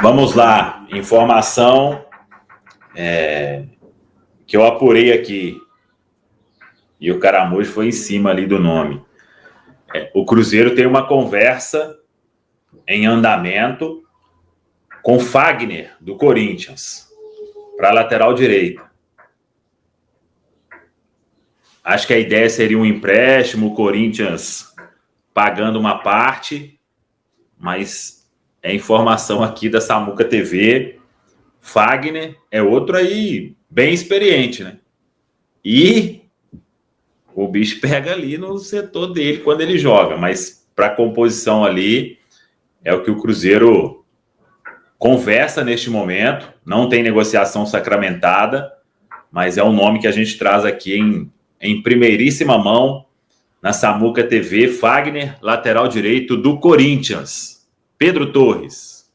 Vamos lá, informação que eu apurei aqui, e o Caramujo foi em cima ali do nome. O Cruzeiro tem uma conversa em andamento com Fagner, do Corinthians, para a lateral direita. Acho que a ideia seria um empréstimo, o Corinthians pagando uma parte, mas é informação aqui da Samuca TV. Fagner é outro aí bem experiente, né? E o bicho pega ali no setor dele quando ele joga, mas para a composição ali é o que o Cruzeiro conversa neste momento. Não tem negociação sacramentada, mas é um nome que a gente traz aqui em primeiríssima mão na Samuca TV. Fagner, lateral direito do Corinthians. Pedro Torres.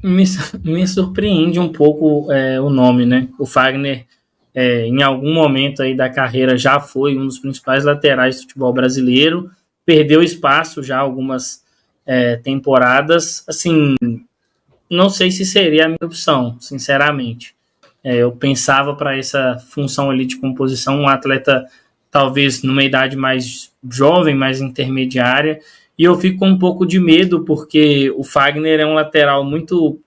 Me surpreende um pouco o nome, né? O Fagner, em algum momento aí da carreira, já foi um dos principais laterais do futebol brasileiro, perdeu espaço já algumas temporadas. Assim, não sei se seria a minha opção, sinceramente. Eu pensava para essa função ali de composição, um atleta talvez numa idade mais jovem, mais intermediária, e eu fico com um pouco de medo, porque o Fagner é um lateral muito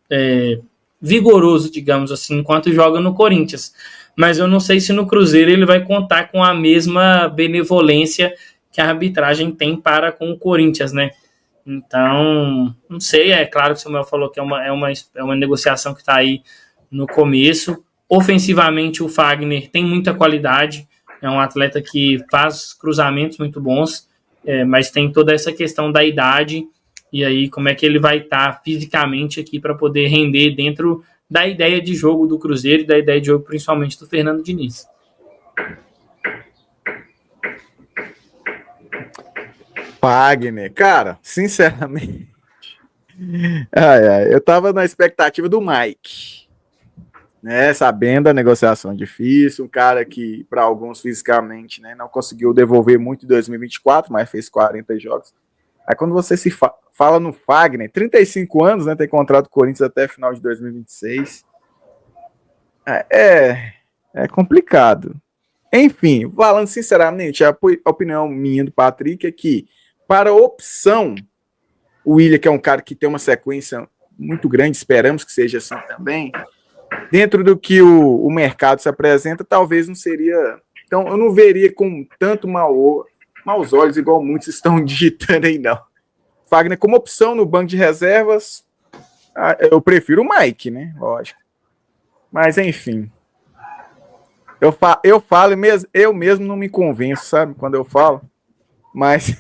vigoroso, digamos assim, enquanto joga no Corinthians. Mas eu não sei se no Cruzeiro ele vai contar com a mesma benevolência que a arbitragem tem para com o Corinthians, né? Então, não sei, é claro que o Samuel falou que é uma negociação que está aí no começo. Ofensivamente, o Fagner tem muita qualidade, é um atleta que faz cruzamentos muito bons, mas tem toda essa questão da idade, e aí como é que ele vai estar fisicamente aqui para poder render dentro da ideia de jogo do Cruzeiro e da ideia de jogo principalmente do Fernando Diniz. Fagner, cara, sinceramente, eu tava na expectativa do Mike, né, sabendo a negociação é difícil, um cara que para alguns fisicamente, né, não conseguiu devolver muito em 2024, mas fez 40 jogos. Aí quando você se fala no Fagner, 35 anos, né, tem contrato com o Corinthians até final de 2026, é complicado. Enfim, falando sinceramente, a opinião minha do Patrick é que, para a opção, o Willian, que é um cara que tem uma sequência muito grande, esperamos que seja assim também, dentro do que o mercado se apresenta, talvez não seria... Então, eu não veria com tanto maus olhos, igual muitos estão digitando aí, não. Fagner, como opção no banco de reservas, eu prefiro o Mike, né? Lógico. Mas, enfim... Eu falo mesmo, eu mesmo não me convenço, sabe? Quando eu falo. Mas,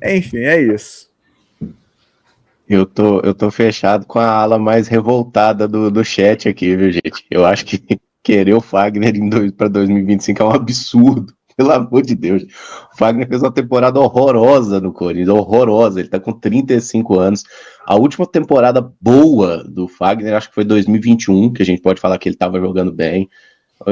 enfim, é isso. Eu tô fechado com a ala mais revoltada do chat aqui, viu, gente? Eu acho que querer o Fagner para 2025 é um absurdo, pelo amor de Deus. O Fagner fez uma temporada horrorosa no Corinthians, horrorosa. Ele tá com 35 anos. A última temporada boa do Fagner, acho que foi 2021, que a gente pode falar que ele tava jogando bem.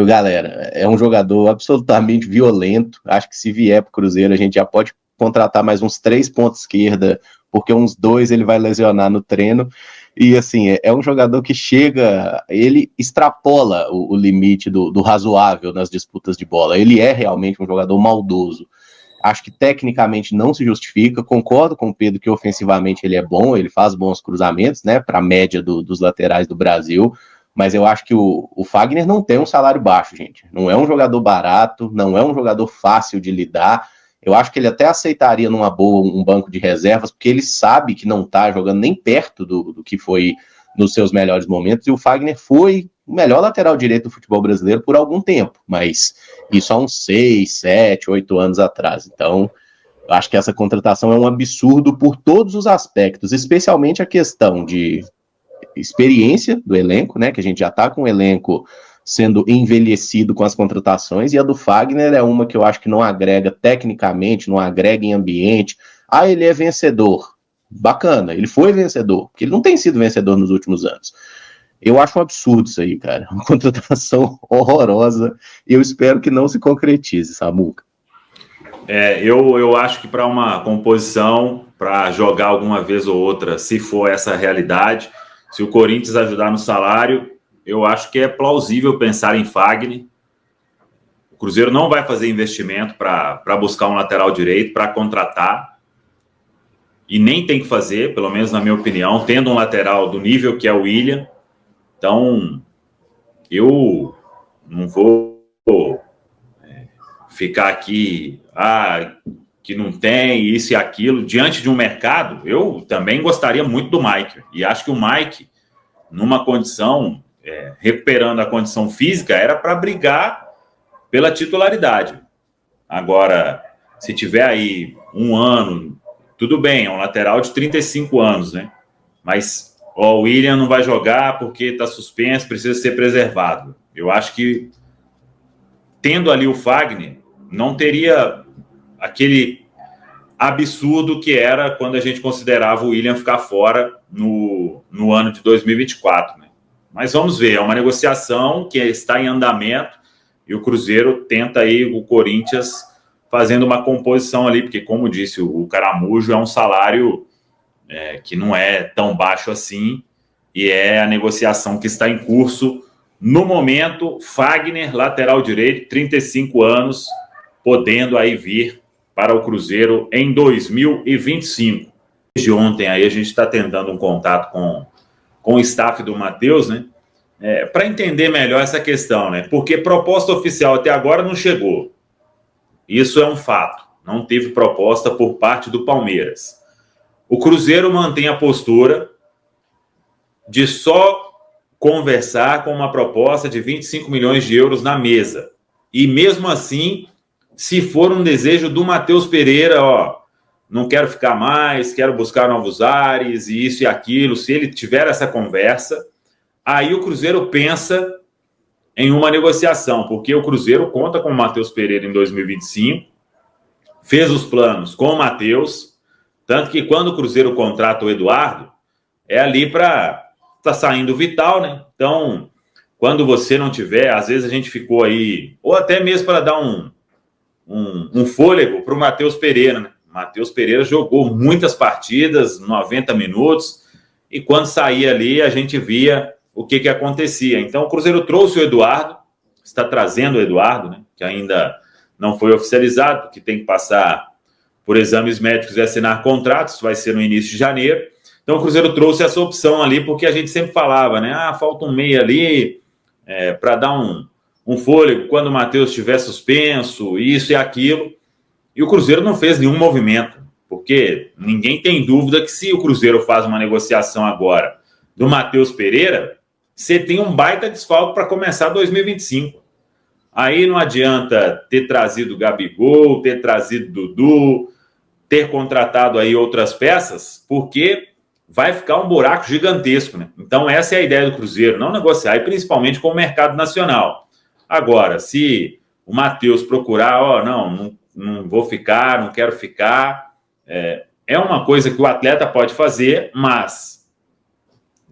Galera, é um jogador absolutamente violento. Acho que se vier pro Cruzeiro, a gente já pode contratar mais uns 3 pontos esquerda, porque uns 2 ele vai lesionar no treino. E assim, é um jogador que chega, ele extrapola o limite do razoável nas disputas de bola. Ele é realmente um jogador maldoso. Acho que tecnicamente não se justifica. Concordo com o Pedro que ofensivamente ele é bom, ele faz bons cruzamentos, né, para a média dos laterais do Brasil. Mas eu acho que o Fagner não tem um salário baixo, gente. Não é um jogador barato, não é um jogador fácil de lidar. Eu acho que ele até aceitaria numa boa um banco de reservas, porque ele sabe que não está jogando nem perto do que foi nos seus melhores momentos. E o Fagner foi o melhor lateral direito do futebol brasileiro por algum tempo, mas isso há uns 6, 7, 8 anos atrás. Então, eu acho que essa contratação é um absurdo por todos os aspectos, especialmente a questão de experiência do elenco, né, que a gente já está com o elenco sendo envelhecido com as contratações, e a do Fagner é uma que eu acho que não agrega tecnicamente, não agrega em ambiente. Ele é vencedor, bacana, ele foi vencedor, porque ele não tem sido vencedor nos últimos anos. Eu acho um absurdo isso aí, cara, uma contratação horrorosa, e eu espero que não se concretize, Samuca. Eu acho que para uma composição, para jogar alguma vez ou outra, se for essa realidade, se o Corinthians ajudar no salário, eu acho que é plausível pensar em Fagner. O Cruzeiro não vai fazer investimento para buscar um lateral direito, para contratar, e nem tem que fazer, pelo menos na minha opinião, tendo um lateral do nível que é o William. Então, eu não vou ficar aqui, que não tem isso e aquilo. Diante de um mercado, eu também gostaria muito do Mike. E acho que o Mike, numa condição, recuperando a condição física, era para brigar pela titularidade. Agora, se tiver aí um ano, tudo bem, é um lateral de 35 anos, né? Mas o William não vai jogar porque está suspenso, precisa ser preservado. Eu acho que, tendo ali o Fagner, não teria aquele absurdo que era quando a gente considerava o William ficar fora no ano de 2024, né? Mas vamos ver, é uma negociação que está em andamento e o Cruzeiro tenta aí, o Corinthians, fazendo uma composição ali, porque, como disse o Caramujo, é um salário que não é tão baixo assim, e é a negociação que está em curso. No momento, Fagner, lateral direito, 35 anos, podendo aí vir para o Cruzeiro em 2025. Desde ontem aí a gente está tentando um contato com o staff do Matheus, né? Para entender melhor essa questão, né? Porque proposta oficial até agora não chegou. Isso é um fato. Não teve proposta por parte do Palmeiras. O Cruzeiro mantém a postura de só conversar com uma proposta de 25 milhões de euros na mesa. E mesmo assim, se for um desejo do Matheus Pereira, não quero ficar mais, quero buscar novos ares, e isso e aquilo, se ele tiver essa conversa, aí o Cruzeiro pensa em uma negociação, porque o Cruzeiro conta com o Matheus Pereira em 2025, fez os planos com o Matheus, tanto que quando o Cruzeiro contrata o Eduardo, é ali para tá saindo o Vital, né? Então, quando você não tiver, às vezes a gente ficou aí, ou até mesmo para dar um fôlego para o Matheus Pereira, né? O Matheus Pereira jogou muitas partidas, 90 minutos, e quando saía ali, a gente via o que acontecia. Então, o Cruzeiro trouxe o Eduardo, está trazendo o Eduardo, né? Que ainda não foi oficializado, porque tem que passar por exames médicos e assinar contratos, vai ser no início de janeiro. Então, o Cruzeiro trouxe essa opção ali, porque a gente sempre falava, né? Falta um meia ali para dar um fôlego quando o Matheus estiver suspenso, isso e aquilo. E o Cruzeiro não fez nenhum movimento, porque ninguém tem dúvida que se o Cruzeiro faz uma negociação agora do Matheus Pereira, você tem um baita desfalque para começar 2025. Aí não adianta ter trazido o Gabigol, ter trazido o Dudu, ter contratado aí outras peças, porque vai ficar um buraco gigantesco, né? Então essa é a ideia do Cruzeiro, não negociar, e principalmente com o mercado nacional. Agora, se o Matheus procurar, não vou ficar, não quero ficar, é uma coisa que o atleta pode fazer, mas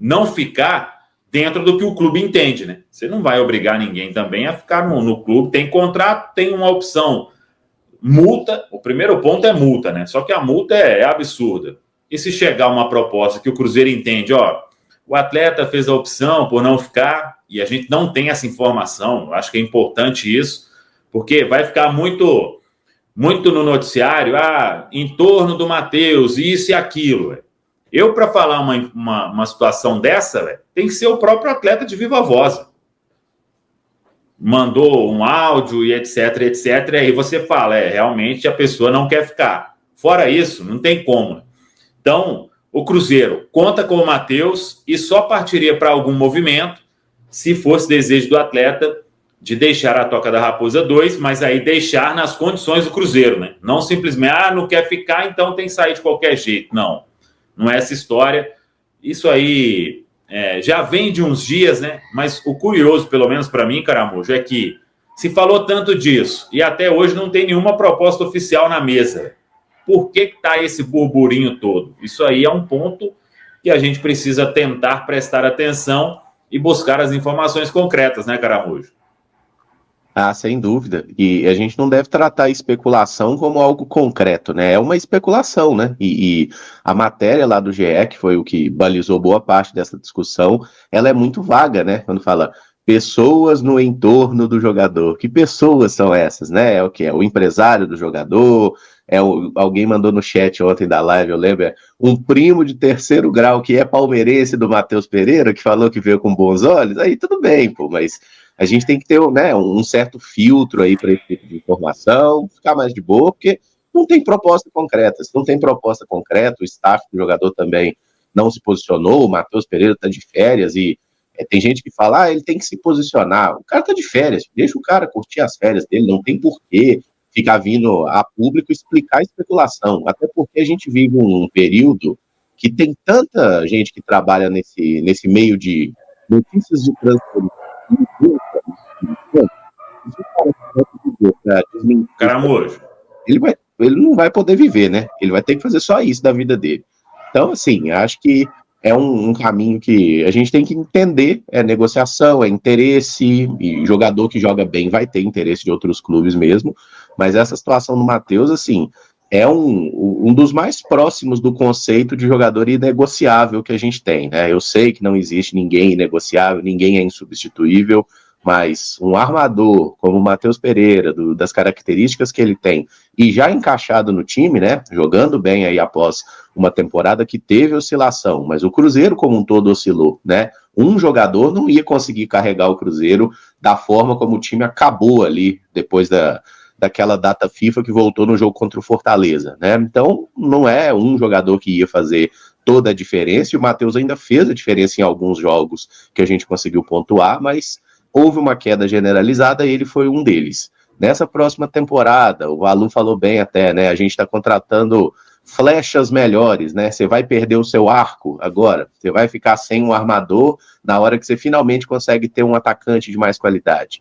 não ficar dentro do que o clube entende, né? Você não vai obrigar ninguém também a ficar no clube, tem contrato, tem uma opção. Multa, o primeiro ponto é multa, né? Só que a multa é absurda. E se chegar uma proposta que o Cruzeiro entende, o atleta fez a opção por não ficar, e a gente não tem essa informação, acho que é importante isso, porque vai ficar muito no noticiário, em torno do Matheus, isso e aquilo. Eu, para falar uma situação dessa, tem que ser o próprio atleta de viva voz. Mandou um áudio e etc, etc, e aí você fala, realmente a pessoa não quer ficar. Fora isso, não tem como. Então, o Cruzeiro conta com o Matheus e só partiria para algum movimento se fosse desejo do atleta de deixar a Toca da Raposa 2, mas aí deixar nas condições do Cruzeiro, né? Não simplesmente, não quer ficar, então tem que sair de qualquer jeito. Não é essa história. Isso aí já vem de uns dias, né? Mas o curioso, pelo menos para mim, Caramujo, é que se falou tanto disso e até hoje não tem nenhuma proposta oficial na mesa. Por que está esse burburinho todo? Isso aí é um ponto que a gente precisa tentar prestar atenção e buscar as informações concretas, né, Caramujo? Ah, sem dúvida. E a gente não deve tratar a especulação como algo concreto, né? É uma especulação, né? E a matéria lá do GE, que foi o que balizou boa parte dessa discussão, ela é muito vaga, né? Quando fala pessoas no entorno do jogador. Que pessoas são essas, né? É o que? É o empresário do jogador, alguém mandou no chat ontem da live, eu lembro, um primo de terceiro grau que é palmeirense do Matheus Pereira, que falou que veio com bons olhos. Aí tudo bem, pô, mas a gente tem que ter, né, um certo filtro aí para esse tipo de informação, ficar mais de boa, porque não tem proposta concreta. Se não tem proposta concreta, o staff do jogador também não se posicionou, o Matheus Pereira está de férias e tem gente que fala, ele tem que se posicionar. O cara está de férias, deixa o cara curtir as férias dele, não tem porquê ficar vindo a público explicar a especulação, até porque a gente vive um período que tem tanta gente que trabalha nesse meio de notícias de transferência. Caramujo. Ele não vai poder viver, né? Ele vai ter que fazer só isso da vida dele. Então, assim, acho que é um caminho que a gente tem que entender, é negociação, é interesse, e jogador que joga bem vai ter interesse de outros clubes mesmo, mas essa situação do Matheus, assim, é um dos mais próximos do conceito de jogador inegociável que a gente tem, né? Eu sei que não existe ninguém inegociável, ninguém é insubstituível, mas um armador como o Matheus Pereira, das características que ele tem, e já encaixado no time, né, jogando bem aí após uma temporada que teve oscilação, mas o Cruzeiro como um todo oscilou, né, um jogador não ia conseguir carregar o Cruzeiro da forma como o time acabou ali, depois daquela data FIFA que voltou no jogo contra o Fortaleza, né, então não é um jogador que ia fazer toda a diferença, e o Matheus ainda fez a diferença em alguns jogos que a gente conseguiu pontuar, mas houve uma queda generalizada e ele foi um deles. Nessa próxima temporada, o Valu falou bem até, né? A gente está contratando flechas melhores, né? Você vai perder o seu arco agora, você vai ficar sem um armador na hora que você finalmente consegue ter um atacante de mais qualidade.